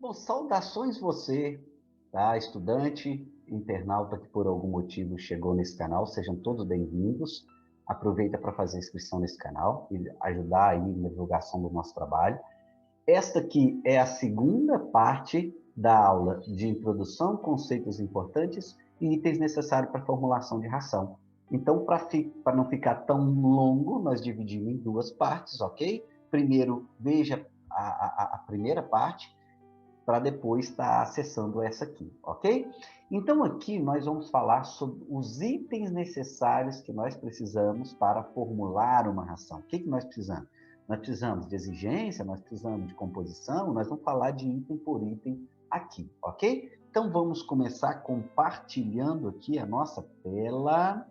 Bom, saudações você, tá? Estudante, internauta que por algum motivo chegou nesse canal, sejam todos bem-vindos. Aproveita para fazer inscrição nesse canal e ajudar aí na divulgação do nosso trabalho. Esta aqui é a segunda parte da aula de introdução, conceitos importantes e itens necessários para a formulação de ração. Então, para não ficar tão longo, nós dividimos em duas partes, ok? Primeiro, veja a primeira parte, para depois estar acessando essa aqui, ok? Então, aqui nós vamos falar sobre os itens necessários que nós precisamos para formular uma ração. O que nós precisamos? Nós precisamos de exigência, nós precisamos de composição, nós vamos falar de item por item aqui, ok? Então, vamos começar compartilhando aqui a nossa tela.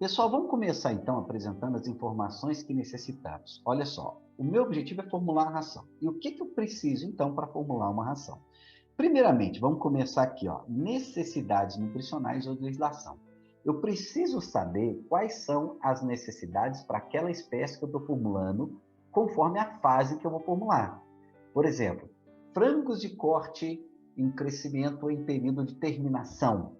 Pessoal, vamos começar então apresentando as informações que necessitamos. Olha só, o meu objetivo é formular a ração. E o que eu preciso então para formular uma ração? Primeiramente, vamos começar aqui, ó, necessidades nutricionais ou legislação. Eu preciso saber quais são as necessidades para aquela espécie que eu estou formulando, conforme a fase que eu vou formular. Por exemplo, frangos de corte em crescimento em período de terminação,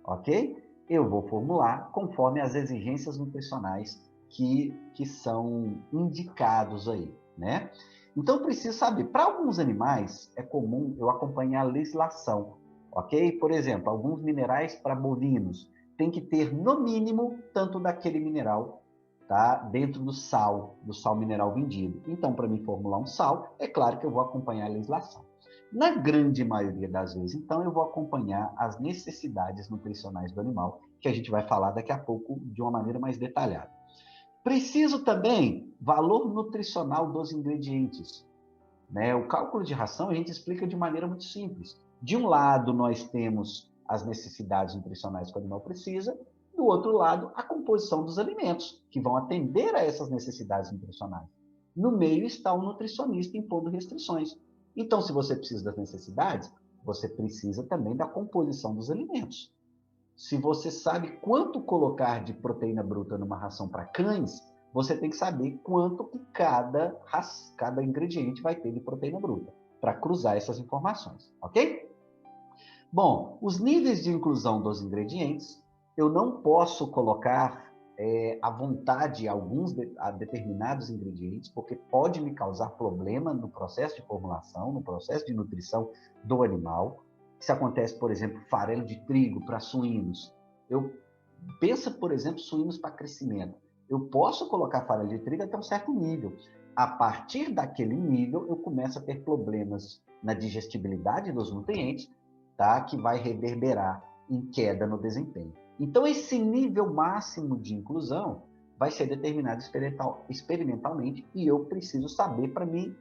ok? Eu vou formular conforme as exigências nutricionais que são indicados aí, né? Então, preciso saber, para alguns animais, é comum eu acompanhar a legislação, ok? Por exemplo, alguns minerais para bovinos tem que ter, no mínimo, tanto daquele mineral, tá? Dentro do sal mineral vendido. Então, para mim formular um sal, é claro que eu vou acompanhar a legislação. Na grande maioria das vezes, então, eu vou acompanhar as necessidades nutricionais do animal, que a gente vai falar daqui a pouco de uma maneira mais detalhada. Preciso também valor nutricional dos ingredientes, né? O cálculo de ração a gente explica de maneira muito simples. De um lado, nós temos as necessidades nutricionais que o animal precisa, do outro lado, a composição dos alimentos, que vão atender a essas necessidades nutricionais. No meio está o nutricionista impondo restrições. Então, se você precisa das necessidades, você precisa também da composição dos alimentos. Se você sabe quanto colocar de proteína bruta numa ração para cães, você tem que saber quanto que cada ingrediente vai ter de proteína bruta, para cruzar essas informações, ok? Bom, os níveis de inclusão dos ingredientes, eu não posso colocar à vontade a determinados ingredientes, porque pode me causar problema no processo de formulação, no processo de nutrição do animal. Se acontece, por exemplo, farelo de trigo para suínos, eu pensa, por exemplo, suínos para crescimento. Eu posso colocar farelo de trigo até um certo nível. A partir daquele nível, eu começo a ter problemas na digestibilidade dos nutrientes, tá? Que vai reverberar em queda no desempenho. Então, esse nível máximo de inclusão vai ser determinado experimentalmente e eu preciso saber para me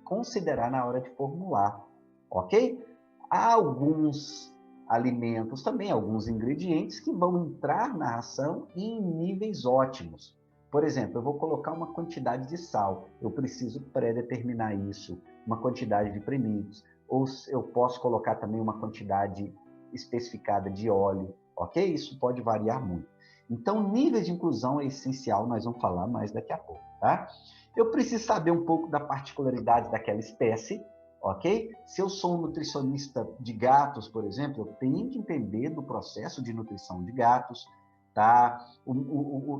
considerar na hora de formular, ok? Há alguns alimentos também, alguns ingredientes que vão entrar na ração em níveis ótimos. Por exemplo, eu vou colocar uma quantidade de sal, eu preciso pré-determinar isso, uma quantidade de premixos, ou eu posso colocar também uma quantidade especificada de óleo, ok? Isso pode variar muito. Então, nível de inclusão é essencial, nós vamos falar mais daqui a pouco, tá? Eu preciso saber um pouco da particularidade daquela espécie, ok? Se eu sou um nutricionista de gatos, por exemplo, eu tenho que entender do processo de nutrição de gatos, tá?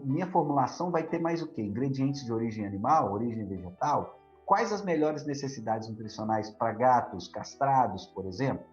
Minha formulação vai ter mais o quê? Ingredientes de origem animal, origem vegetal? Quais as melhores necessidades nutricionais para gatos castrados, por exemplo?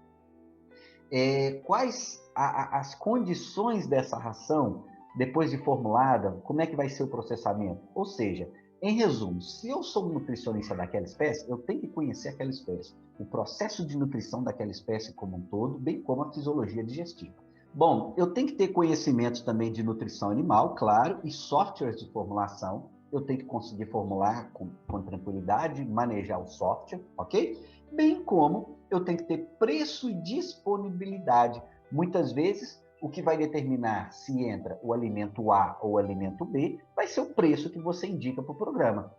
Quais as condições dessa ração, depois de formulada, como é que vai ser o processamento? Ou seja, em resumo, se eu sou um nutricionista daquela espécie, eu tenho que conhecer aquela espécie, o processo de nutrição daquela espécie como um todo, bem como a fisiologia digestiva. Bom, eu tenho que ter conhecimentos também de nutrição animal, claro, e softwares de formulação. Eu tenho que conseguir formular com tranquilidade, manejar o software, ok? Bem como eu tenho que ter preço e disponibilidade. Muitas vezes, o que vai determinar se entra o alimento A ou o alimento B vai ser o preço que você indica para o programa.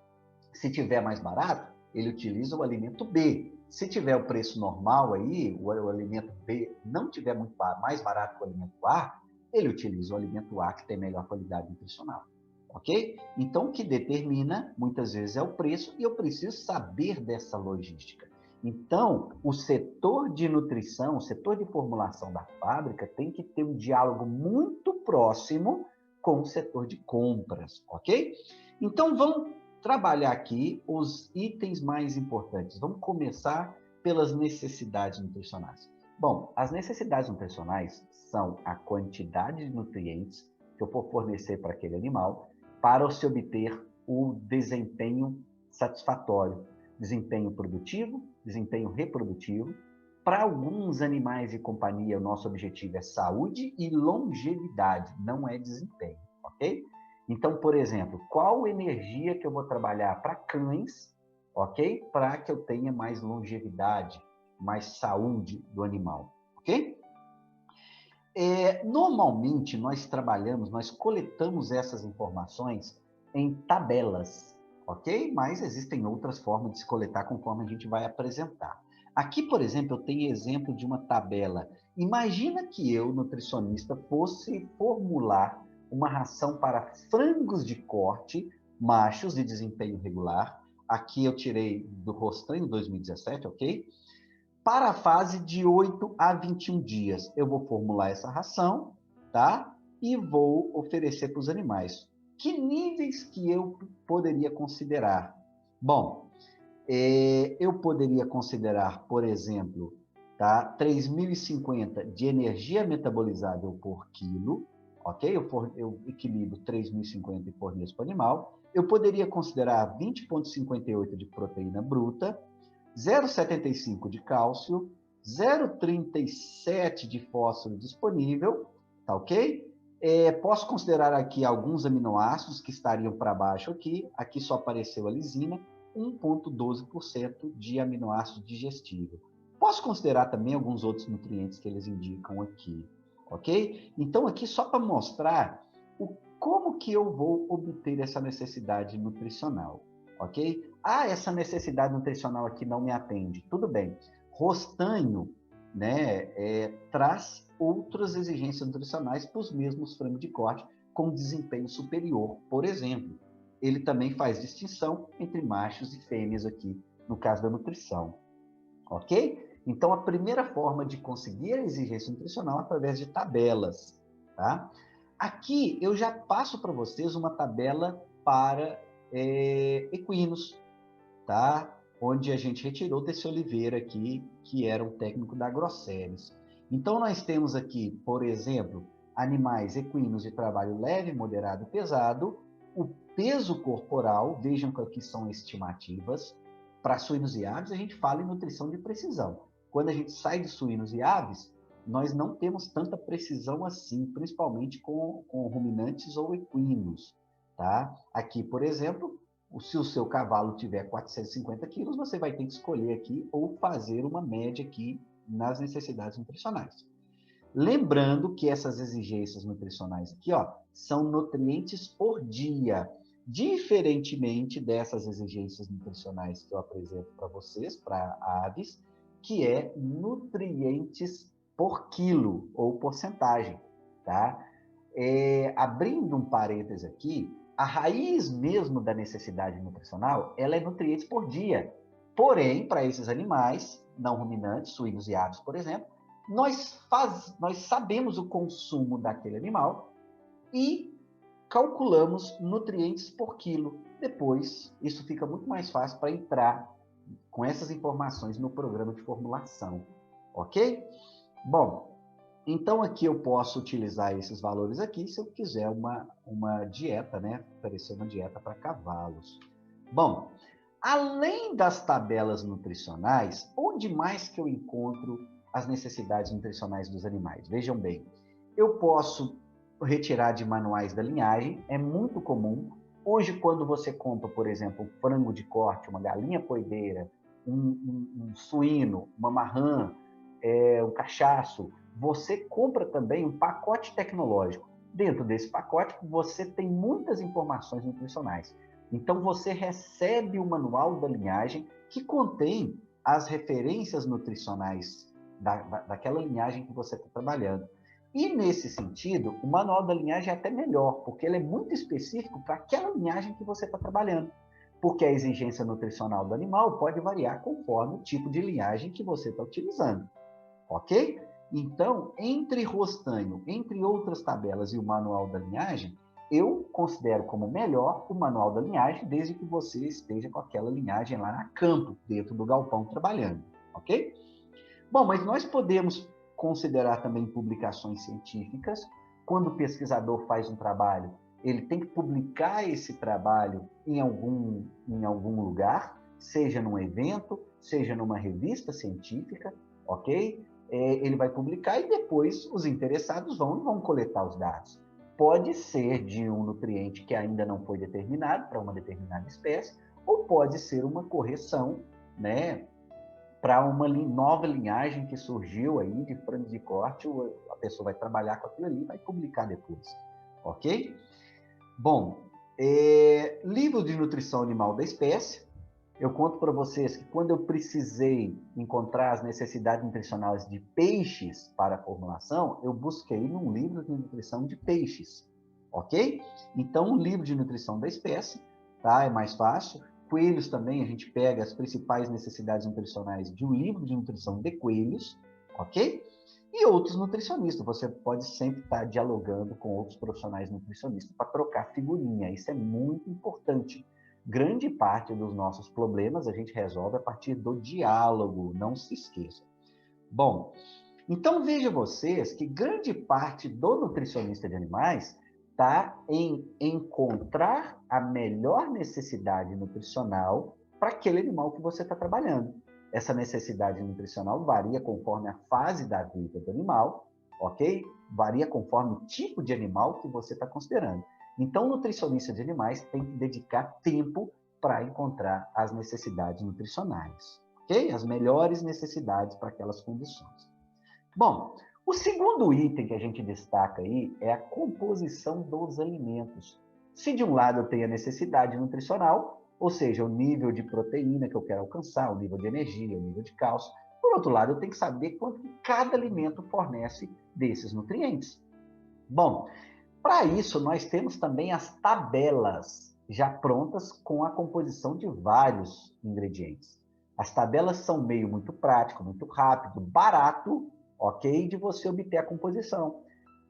Se tiver mais barato, ele utiliza o alimento B. Se tiver o preço normal aí, o alimento B não tiver muito mais barato que o alimento A, ele utiliza o alimento A que tem melhor qualidade nutricional. Ok? Então, o que determina, muitas vezes, é o preço e eu preciso saber dessa logística. Então, o setor de nutrição, o setor de formulação da fábrica tem que ter um diálogo muito próximo com o setor de compras, ok? Então, vamos trabalhar aqui os itens mais importantes. Vamos começar pelas necessidades nutricionais. Bom, as necessidades nutricionais são a quantidade de nutrientes que eu vou fornecer para aquele animal para se obter o desempenho satisfatório, desempenho produtivo, desempenho reprodutivo. Para alguns animais e companhia, o nosso objetivo é saúde e longevidade, não é desempenho, ok? Então, por exemplo, qual energia que eu vou trabalhar para cães, ok? Para que eu tenha mais longevidade, mais saúde do animal, ok? Normalmente, nós coletamos essas informações em tabelas, ok? Mas existem outras formas de se coletar conforme a gente vai apresentar. Aqui, por exemplo, eu tenho exemplo de uma tabela. Imagina que eu, nutricionista, fosse formular uma ração para frangos de corte, machos de desempenho regular. Aqui eu tirei do Rostranho 2017, ok? Para a fase de 8 a 21 dias, eu vou formular essa ração, tá? E vou oferecer para os animais. Que níveis que eu poderia considerar? Bom, eu poderia considerar, por exemplo, tá? 3.050 de energia metabolizável por quilo, ok? Eu equilibro 3.050 e forneço para o animal. Eu poderia considerar 20,58 de proteína bruta, 0,75 de cálcio, 0,37 de fósforo disponível, tá ok? Posso considerar aqui alguns aminoácidos que estariam para baixo aqui só apareceu a lisina, 1,12% de aminoácido digestível. Posso considerar também alguns outros nutrientes que eles indicam aqui, ok? Então aqui só para mostrar como que eu vou obter essa necessidade nutricional, ok? Essa necessidade nutricional aqui não me atende. Tudo bem. Rostanho, né, traz outras exigências nutricionais para os mesmos frangos de corte com desempenho superior, por exemplo. Ele também faz distinção entre machos e fêmeas aqui, no caso da nutrição. Ok? Então, a primeira forma de conseguir a exigência nutricional é através de tabelas, tá? Aqui, eu já passo para vocês uma tabela para equinos, tá? Onde a gente retirou desse Oliveira aqui, que era um técnico da Grosseries. Então, nós temos aqui, por exemplo, animais equinos de trabalho leve, moderado e pesado, o peso corporal, vejam que aqui são estimativas. Para suínos e aves, a gente fala em nutrição de precisão. Quando a gente sai de suínos e aves, nós não temos tanta precisão assim, principalmente com ruminantes ou equinos, tá? Aqui, por exemplo, se o seu cavalo tiver 450 quilos, você vai ter que escolher aqui ou fazer uma média aqui nas necessidades nutricionais. Lembrando que essas exigências nutricionais aqui, ó, são nutrientes por dia, diferentemente dessas exigências nutricionais que eu apresento para vocês, para aves, que é nutrientes por quilo ou porcentagem, tá? Abrindo um parêntese aqui, a raiz mesmo da necessidade nutricional, ela é nutrientes por dia. Porém, para esses animais não ruminantes, suínos e aves, por exemplo, nós sabemos o consumo daquele animal e calculamos nutrientes por quilo. Depois, isso fica muito mais fácil para entrar com essas informações no programa de formulação, ok? Bom, então aqui eu posso utilizar esses valores aqui se eu quiser uma dieta, né? Oferecer uma dieta para cavalos. Bom, além das tabelas nutricionais, onde mais que eu encontro as necessidades nutricionais dos animais? Vejam bem, eu posso retirar de manuais da linhagem, é muito comum. Hoje, quando você compra, por exemplo, um frango de corte, uma galinha poideira, um suíno, uma marrã, um cachaço, você compra também um pacote tecnológico. Dentro desse pacote, você tem muitas informações nutricionais. Então, você recebe o manual da linhagem que contém as referências nutricionais daquela linhagem que você está trabalhando. E, nesse sentido, o manual da linhagem é até melhor, porque ele é muito específico para aquela linhagem que você está trabalhando. porque a exigência nutricional do animal pode variar conforme o tipo de linhagem que você está utilizando, ok? Então, entre Rostanho, entre outras tabelas e o manual da linhagem, eu considero como melhor o manual da linhagem, desde que você esteja com aquela linhagem lá na campo, dentro do galpão, trabalhando, ok? Bom, mas nós podemos considerar também publicações científicas. Quando o pesquisador faz um trabalho, ele tem que publicar esse trabalho em algum lugar, seja num evento, seja numa revista científica, ok? Ele vai publicar e depois os interessados vão coletar os dados. Pode ser de um nutriente que ainda não foi determinado para uma determinada espécie, ou pode ser uma correção, né, para uma nova linhagem que surgiu aí de frango de corte, a pessoa vai trabalhar com aquilo ali e vai publicar depois, ok? Bom, livro de nutrição animal da espécie, eu conto para vocês que quando eu precisei encontrar as necessidades nutricionais de peixes para a formulação, eu busquei num livro de nutrição de peixes, ok? Então, um livro de nutrição da espécie, tá? É mais fácil. Coelhos também, a gente pega as principais necessidades nutricionais de um livro de nutrição de coelhos, ok? E outros nutricionistas. Você pode sempre estar dialogando com outros profissionais nutricionistas para trocar figurinha. Isso é muito importante. Grande parte dos nossos problemas a gente resolve a partir do diálogo, não se esqueça. Bom, então veja vocês que grande parte do nutricionista de animais está em encontrar a melhor necessidade nutricional para aquele animal que você está trabalhando. Essa necessidade nutricional varia conforme a fase da vida do animal, ok? Varia conforme o tipo de animal que você está considerando. Então, o nutricionista de animais tem que dedicar tempo para encontrar as necessidades nutricionais, ok? As melhores necessidades para aquelas condições. Bom, o segundo item que a gente destaca aí é a composição dos alimentos. Se de um lado eu tenho a necessidade nutricional, ou seja, o nível de proteína que eu quero alcançar, o nível de energia, o nível de cálcio, por outro lado, eu tenho que saber quanto cada alimento fornece desses nutrientes. Bom, para isso, nós temos também as tabelas já prontas com a composição de vários ingredientes. As tabelas são um meio muito prático, muito rápido, barato, ok, de você obter a composição.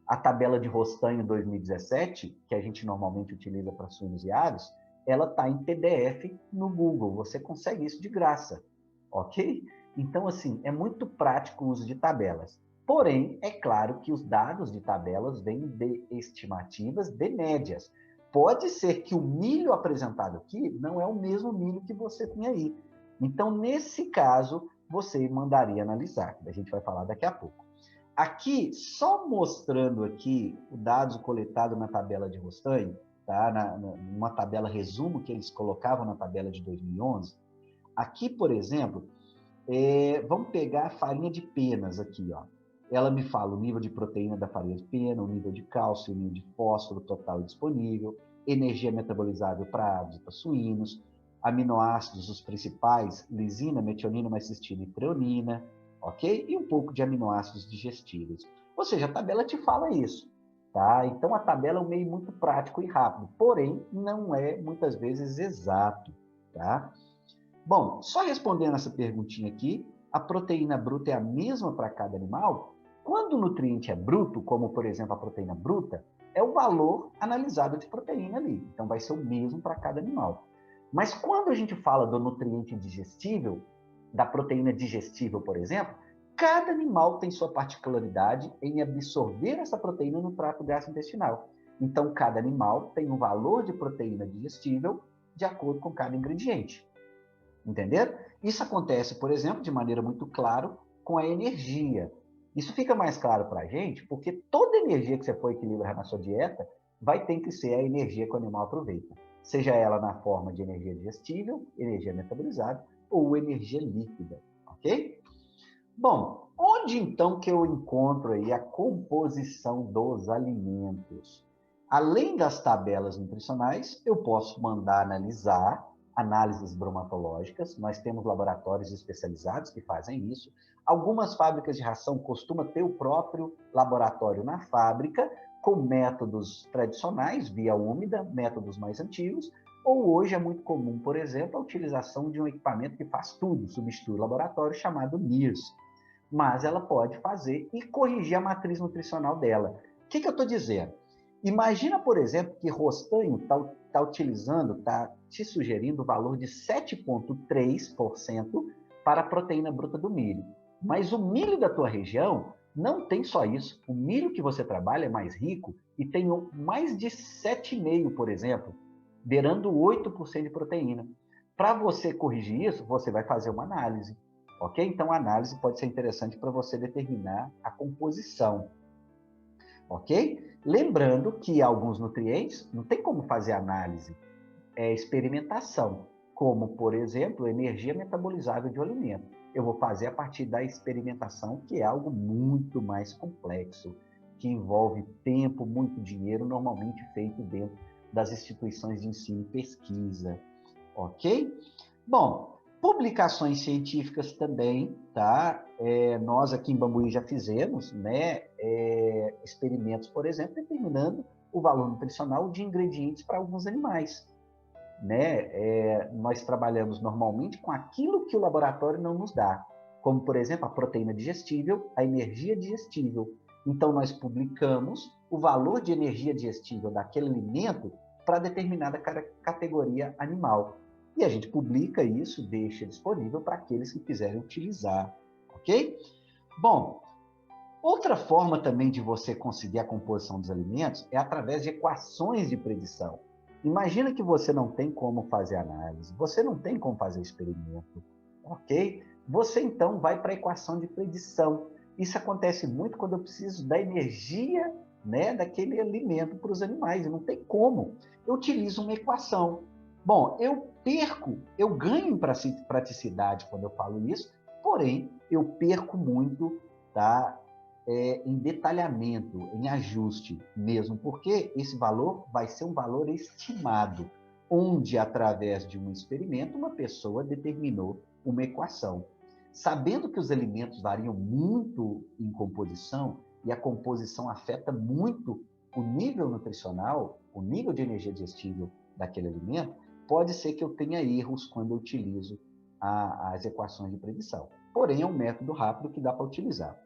A tabela de Rostanho 2017, que a gente normalmente utiliza para suínos e aves, ela está em PDF no Google. Você consegue isso de graça, ok? Então, assim, é muito prático o uso de tabelas. Porém, é claro que os dados de tabelas vêm de estimativas de médias. Pode ser que o milho apresentado aqui não é o mesmo milho que você tem aí. Então, nesse caso, você mandaria analisar, que a gente vai falar daqui a pouco. Aqui, só mostrando aqui os dados coletados na tabela de Rostanho, tá? Numa tabela resumo que eles colocavam na tabela de 2011. Aqui, por exemplo, vamos pegar a farinha de penas aqui, ó. Ela me fala o nível de proteína da farinha de pena, o nível de cálcio, o nível de fósforo total disponível, energia metabolizável para aves e para suínos, aminoácidos, os principais, lisina, metionina, macistina e treonina, ok? E um pouco de aminoácidos digestíveis. Ou seja, a tabela te fala isso, tá? Então, a tabela é um meio muito prático e rápido, porém, não é, muitas vezes, exato, tá? Bom, só respondendo essa perguntinha aqui, a proteína bruta é a mesma para cada animal? Quando o nutriente é bruto, como por exemplo a proteína bruta, é o valor analisado de proteína ali. Então vai ser o mesmo para cada animal. Mas quando a gente fala do nutriente digestível, da proteína digestível, por exemplo, cada animal tem sua particularidade em absorver essa proteína no trato gastrointestinal. Então cada animal tem um valor de proteína digestível de acordo com cada ingrediente. Entenderam? Isso acontece, por exemplo, de maneira muito clara com a energia. Isso fica mais claro para a gente porque toda energia que você for equilibrar na sua dieta vai ter que ser a energia que o animal aproveita. Seja ela na forma de energia digestível, energia metabolizável ou energia líquida, ok? Bom, onde então que eu encontro aí a composição dos alimentos? Além das tabelas nutricionais, eu posso mandar analisar análises bromatológicas. Nós temos laboratórios especializados que fazem isso. Algumas fábricas de ração costumam ter o próprio laboratório na fábrica, com métodos tradicionais, via úmida, métodos mais antigos, Ou hoje é muito comum, por exemplo, a utilização de um equipamento que faz tudo, substitui o laboratório, chamado NIRS. Mas ela pode fazer e corrigir a matriz nutricional dela. O que eu estou dizendo? Imagina, por exemplo, que Rostanho está te sugerindo o valor de 7,3% para a proteína bruta do milho. Mas o milho da tua região não tem só isso. O milho que você trabalha é mais rico e tem mais de 7,5%, por exemplo, beirando 8% de proteína. Para você corrigir isso, você vai fazer uma análise. Ok? Então, a análise pode ser interessante para você determinar a composição. Ok? Lembrando que alguns nutrientes não tem como fazer análise, é experimentação, como, por exemplo, energia metabolizável de um alimento. Eu vou fazer a partir da experimentação, que é algo muito mais complexo, que envolve tempo, muito dinheiro, normalmente feito dentro das instituições de ensino e pesquisa. Ok? Bom, publicações científicas também, tá? Nós aqui em Bambuí já fizemos, né, experimentos, por exemplo, determinando o valor nutricional de ingredientes para alguns animais, né? Nós trabalhamos normalmente com aquilo que o laboratório não nos dá, como, por exemplo, a proteína digestível, a energia digestível. Então, nós publicamos o valor de energia digestível daquele alimento para determinada categoria animal. E a gente publica isso, deixa disponível para aqueles que quiserem utilizar, ok? Bom, outra forma também de você conseguir a composição dos alimentos é através de equações de predição. Imagina que você não tem como fazer análise, você não tem como fazer experimento, ok? Você então vai para a equação de predição. Isso acontece muito quando eu preciso da energia, né, daquele alimento para os animais. Não tem como. Eu utilizo uma equação. Bom, eu ganho em praticidade quando eu falo isso, porém eu perco muito, tá? Em detalhamento, em ajuste mesmo, porque esse valor vai ser um valor estimado, onde, através de um experimento, uma pessoa determinou uma equação. Sabendo que os alimentos variam muito em composição, e a composição afeta muito o nível nutricional, o nível de energia digestível daquele alimento, pode ser que eu tenha erros quando eu utilizo as equações de predição. Porém, é um método rápido que dá para utilizar.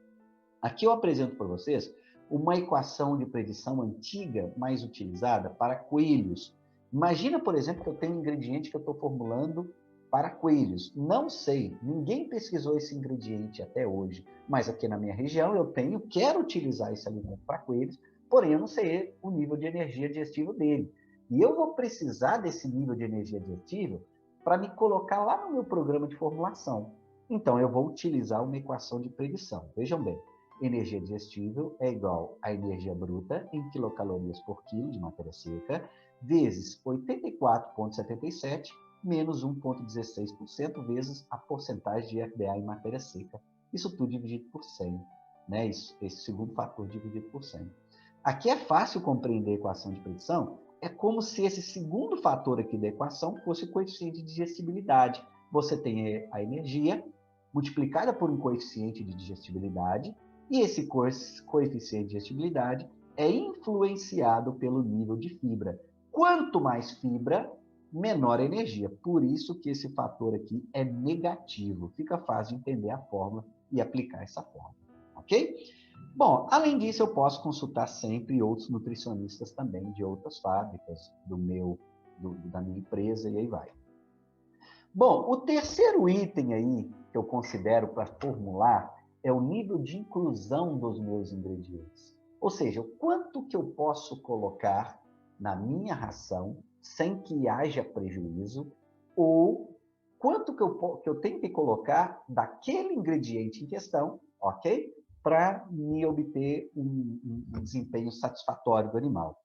Aqui eu apresento para vocês uma equação de predição antiga, mais utilizada para coelhos. Imagina, por exemplo, que eu tenho um ingrediente que eu estou formulando para coelhos. Não sei, ninguém pesquisou esse ingrediente até hoje, mas aqui na minha região eu quero utilizar esse alimento para coelhos, porém eu não sei o nível de energia digestível dele. E eu vou precisar desse nível de energia digestível para me colocar lá no meu programa de formulação. Então eu vou utilizar uma equação de predição. Vejam bem, energia digestível é igual à energia bruta em quilocalorias por quilo de matéria seca, vezes 84,77 menos 1,16% vezes a porcentagem de FBA em matéria seca. Isso tudo dividido por 100, né? Esse segundo fator dividido por 100. Aqui é fácil compreender a equação de predição, é como se esse segundo fator aqui da equação fosse o coeficiente de digestibilidade. Você tem a energia multiplicada por um coeficiente de digestibilidade, e esse coeficiente de digestibilidade é influenciado pelo nível de fibra. Quanto mais fibra, menor a energia. Por isso que esse fator aqui é negativo. Fica fácil de entender a fórmula e aplicar essa fórmula, ok? Bom, além disso, eu posso consultar sempre outros nutricionistas também de outras fábricas da minha empresa e aí vai. Bom, o terceiro item aí que eu considero para formular é o nível de inclusão dos meus ingredientes. Ou seja, o quanto que eu posso colocar na minha ração sem que haja prejuízo, ou quanto que eu tenho que colocar daquele ingrediente em questão, ok? Para me obter um desempenho satisfatório do animal.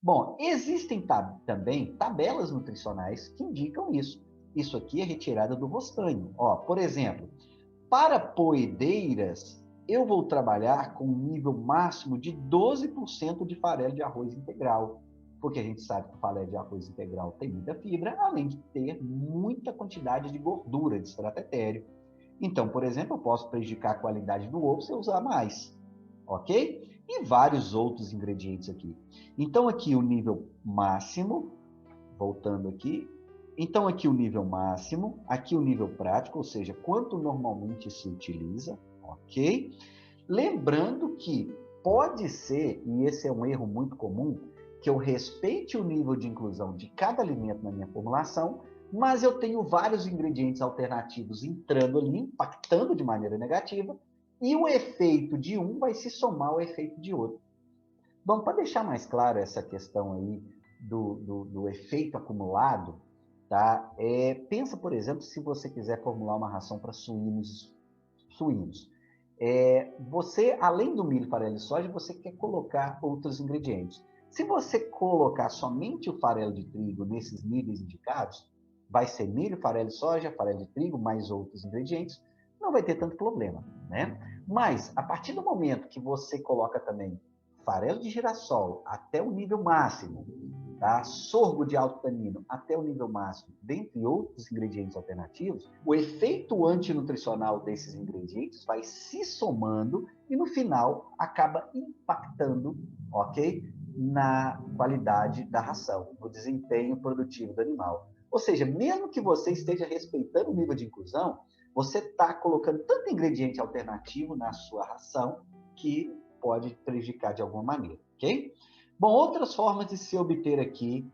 Bom, existem também tabelas nutricionais que indicam isso. Isso aqui é retirada do Rostanho. Ó, por exemplo, para poedeiras, eu vou trabalhar com um nível máximo de 12% de farelo de arroz integral, porque a gente sabe que o farelo de arroz integral tem muita fibra, além de ter muita quantidade de gordura, de extrato etéreo. Então, por exemplo, eu posso prejudicar a qualidade do ovo se eu usar mais, ok? E vários outros ingredientes aqui. Então, aqui o nível máximo voltando aqui. Então, aqui o nível máximo, aqui o nível prático, ou seja, quanto normalmente se utiliza, ok? Lembrando que pode ser, e esse é um erro muito comum, que eu respeite o nível de inclusão de cada alimento na minha formulação, mas eu tenho vários ingredientes alternativos entrando ali, impactando de maneira negativa, e o efeito de um vai se somar ao efeito de outro. Bom, para deixar mais claro essa questão aí do efeito acumulado, tá? Pensa, por exemplo, se você quiser formular uma ração para suínos. Você, além do milho, farelo e soja, você quer colocar outros ingredientes. Se você colocar somente o farelo de trigo nesses níveis indicados, vai ser milho, farelo e soja, farelo de trigo, mais outros ingredientes, não vai ter tanto problema, né? Mas, a partir do momento que você coloca também farelo de girassol até o nível máximo, tá? Sorgo de alto tanino até o nível máximo, dentre outros ingredientes alternativos, o efeito antinutricional desses ingredientes vai se somando e no final acaba impactando, ok? Na qualidade da ração, no desempenho produtivo do animal. Ou seja, mesmo que você esteja respeitando o nível de inclusão, você está colocando tanto ingrediente alternativo na sua ração que pode prejudicar de alguma maneira, ok? Bom, outras formas de se obter aqui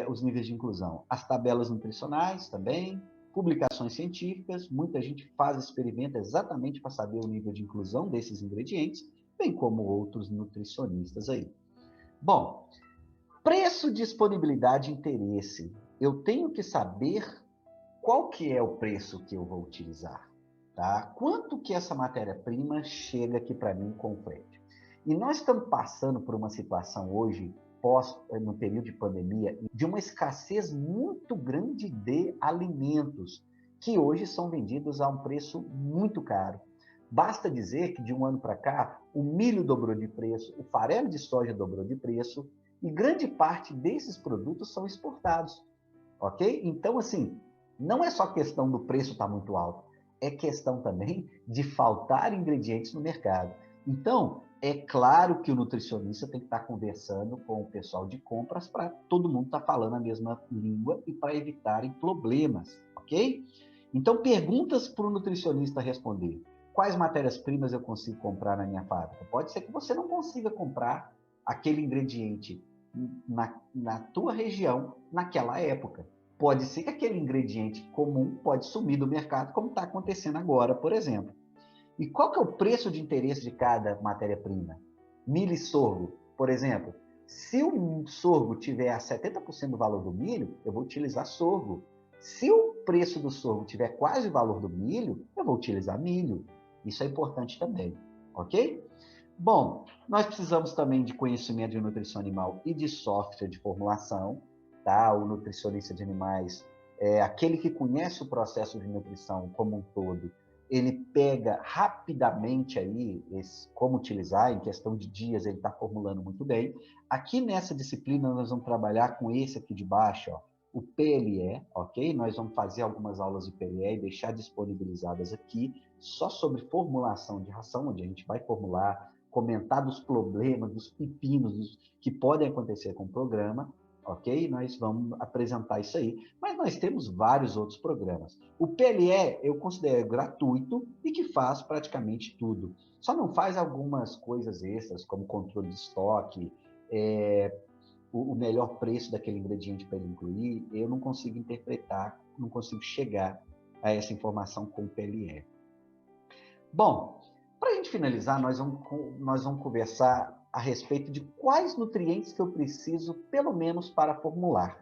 os níveis de inclusão. As tabelas nutricionais também, publicações científicas, muita gente faz experimento exatamente para saber o nível de inclusão desses ingredientes, bem como outros nutricionistas aí. Bom, preço, disponibilidade e interesse. Eu tenho que saber qual que é o preço que eu vou utilizar, tá? Quanto que essa matéria-prima chega aqui para mim com frete? E nós estamos passando por uma situação hoje, no período de pandemia, de uma escassez muito grande de alimentos, que hoje são vendidos a um preço muito caro. Basta dizer que de um ano para cá, o milho dobrou de preço, o farelo de soja dobrou de preço, e grande parte desses produtos são exportados, ok? Então, assim, não é só questão do preço estar muito alto, é questão também de faltar ingredientes no mercado. Então, é claro que o nutricionista tem que estar conversando com o pessoal de compras para todo mundo estar falando a mesma língua e para evitarem problemas, ok? Então, perguntas para o nutricionista responder. Quais matérias-primas eu consigo comprar na minha fábrica? Pode ser que você não consiga comprar aquele ingrediente na tua região naquela época. Pode ser que aquele ingrediente comum pode sumir do mercado, como está acontecendo agora, por exemplo. E qual que é o preço de interesse de cada matéria-prima? Milho e sorgo, por exemplo. Se o sorgo tiver a 70% do valor do milho, eu vou utilizar sorgo. Se o preço do sorgo tiver quase o valor do milho, eu vou utilizar milho. Isso é importante também, ok? Bom, nós precisamos também de conhecimento de nutrição animal e de software de formulação, tá? O nutricionista de animais é aquele que conhece o processo de nutrição como um todo. Ele pega rapidamente aí como utilizar, em questão de dias ele está formulando muito bem. Aqui nessa disciplina nós vamos trabalhar com esse aqui de baixo, ó, o PLE, ok? Nós vamos fazer algumas aulas de PLE e deixar disponibilizadas aqui, só sobre formulação de ração, onde a gente vai formular, comentar dos problemas, dos pepinos que podem acontecer com o programa, ok? Nós vamos apresentar isso aí. Mas nós temos vários outros programas. O PLE eu considero gratuito e que faz praticamente tudo. Só não faz algumas coisas extras, como controle de estoque, o melhor preço daquele ingrediente para ele incluir. Eu não consigo interpretar, não consigo chegar a essa informação com o PLE. Bom, para a gente finalizar, nós vamos conversar a respeito de quais nutrientes que eu preciso, pelo menos, para formular.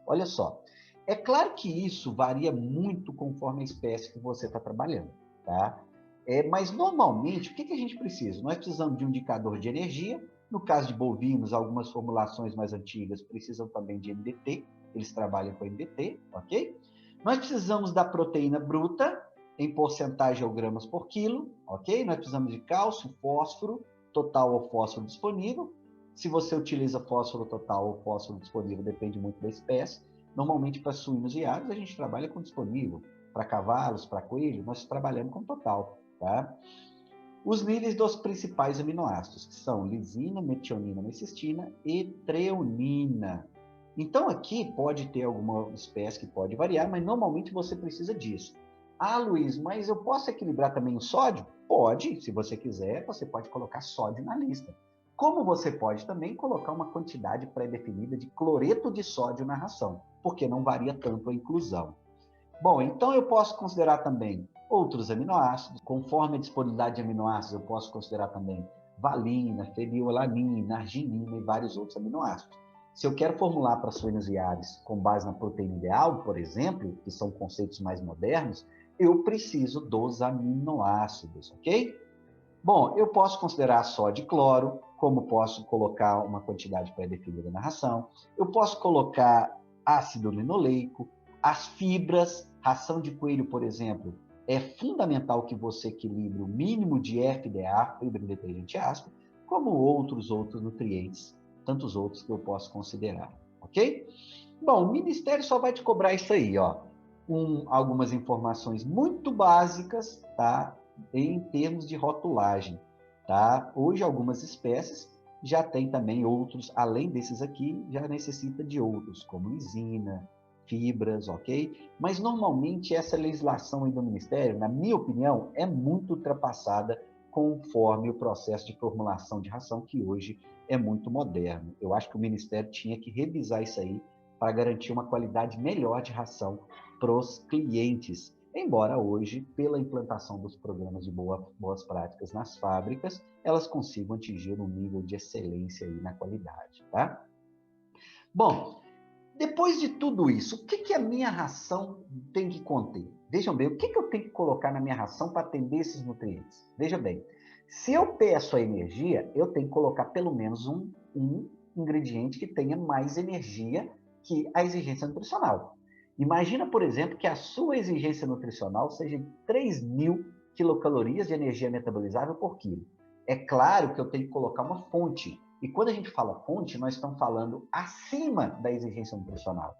Olha só, é claro que isso varia muito conforme a espécie que você está trabalhando, tá? Mas, normalmente, o que a gente precisa? Nós precisamos de um indicador de energia. No caso de bovinos, algumas formulações mais antigas precisam também de NDT, eles trabalham com NDT, ok? Nós precisamos da proteína bruta, em porcentagem ou gramas por quilo, ok? Nós precisamos de cálcio, fósforo, total ou fósforo disponível. Se você utiliza fósforo total ou fósforo disponível, depende muito da espécie. Normalmente, para suínos e aves, a gente trabalha com disponível. Para cavalos, para coelhos, nós trabalhamos com total, tá? Os níveis dos principais aminoácidos, que são lisina, metionina, mecistina e treonina. Então, aqui pode ter alguma espécie que pode variar, mas normalmente você precisa disso. Ah, Luiz, mas eu posso equilibrar também o sódio? Pode, se você quiser, você pode colocar sódio na lista. Como você pode também colocar uma quantidade pré-definida de cloreto de sódio na ração, porque não varia tanto a inclusão. Bom, então eu posso considerar também outros aminoácidos. Conforme a disponibilidade de aminoácidos, eu posso considerar também valina, fenilalanina, arginina e vários outros aminoácidos. Se eu quero formular para suínos e aves com base na proteína ideal, por exemplo, que são conceitos mais modernos, eu preciso dos aminoácidos, ok? Bom, eu posso considerar sódio e cloro, como posso colocar uma quantidade pré-definida na ração. Eu posso colocar ácido linoleico, as fibras, ração de coelho, por exemplo, é fundamental que você equilibre o mínimo de FDA, fibra indetergente ácido, como outros nutrientes, tantos outros que eu posso considerar, ok? Bom, o Ministério só vai te cobrar isso aí, ó. Algumas informações muito básicas, tá? Em termos de rotulagem, tá? Hoje algumas espécies já tem também outros, além desses aqui, já necessita de outros, como lisina, fibras, ok? Mas normalmente essa legislação aí do Ministério, na minha opinião, é muito ultrapassada conforme o processo de formulação de ração, que hoje é muito moderno. Eu acho que o Ministério tinha que revisar isso aí para garantir uma qualidade melhor de ração para os clientes. Embora hoje, pela implantação dos programas de boas práticas nas fábricas, elas consigam atingir um nível de excelência aí na qualidade, tá? Bom, depois de tudo isso, o que a minha ração tem que conter? Vejam bem, o que eu tenho que colocar na minha ração para atender esses nutrientes? Veja bem, se eu peço a energia, eu tenho que colocar pelo menos um ingrediente que tenha mais energia que a exigência nutricional. Imagina, por exemplo, que a sua exigência nutricional seja 3.000 quilocalorias de energia metabolizável por quilo. É claro que eu tenho que colocar uma fonte. E quando a gente fala fonte, nós estamos falando acima da exigência nutricional.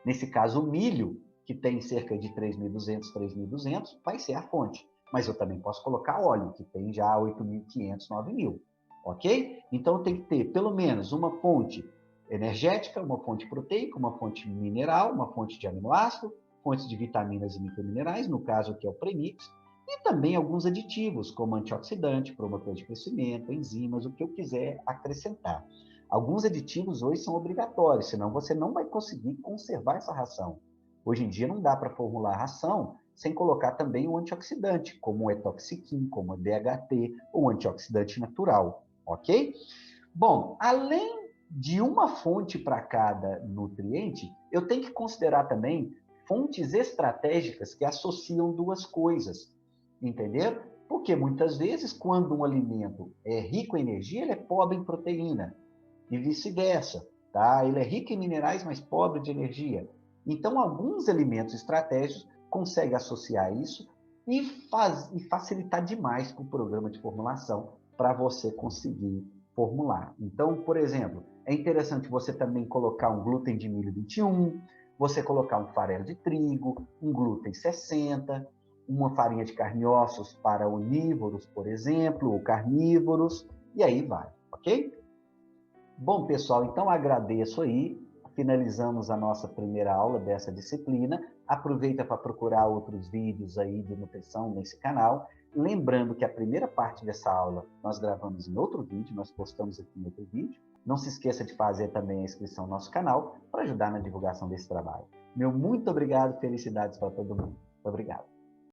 Nesse caso, o milho, que tem cerca de 3.200, 3.200, vai ser a fonte. Mas eu também posso colocar óleo, que tem já 8.500, 9.000. Ok? Então, tem que ter pelo menos uma fonte energética, uma fonte proteica, uma fonte mineral, uma fonte de aminoácido, fontes de vitaminas e microminerais, no caso aqui é o premix, e também alguns aditivos, como antioxidante, promotor de crescimento, enzimas, o que eu quiser acrescentar. Alguns aditivos hoje são obrigatórios, senão você não vai conseguir conservar essa ração. Hoje em dia não dá para formular ração sem colocar também o antioxidante, como o etoxiquim, como o DHT, ou antioxidante natural, ok? Bom, além de uma fonte para cada nutriente, eu tenho que considerar também fontes estratégicas que associam duas coisas, entenderam? Porque muitas vezes, quando um alimento é rico em energia, ele é pobre em proteína, e vice-versa, tá? Ele é rico em minerais, mas pobre de energia. Então, alguns alimentos estratégicos conseguem associar isso e facilitar demais para o programa de formulação para você conseguir formular. Então, por exemplo, é interessante você também colocar um glúten de milho 21, você colocar um farelo de trigo, um glúten 60, uma farinha de carne e ossos para onívoros, por exemplo, ou carnívoros, e aí vai, ok? Bom, pessoal, então agradeço aí. Finalizamos a nossa primeira aula dessa disciplina. Aproveita para procurar outros vídeos aí de nutrição nesse canal. Lembrando que a primeira parte dessa aula nós gravamos em outro vídeo, nós postamos aqui em outro vídeo. Não se esqueça de fazer também a inscrição no nosso canal para ajudar na divulgação desse trabalho. Meu muito obrigado, felicidades para todo mundo. Muito obrigado.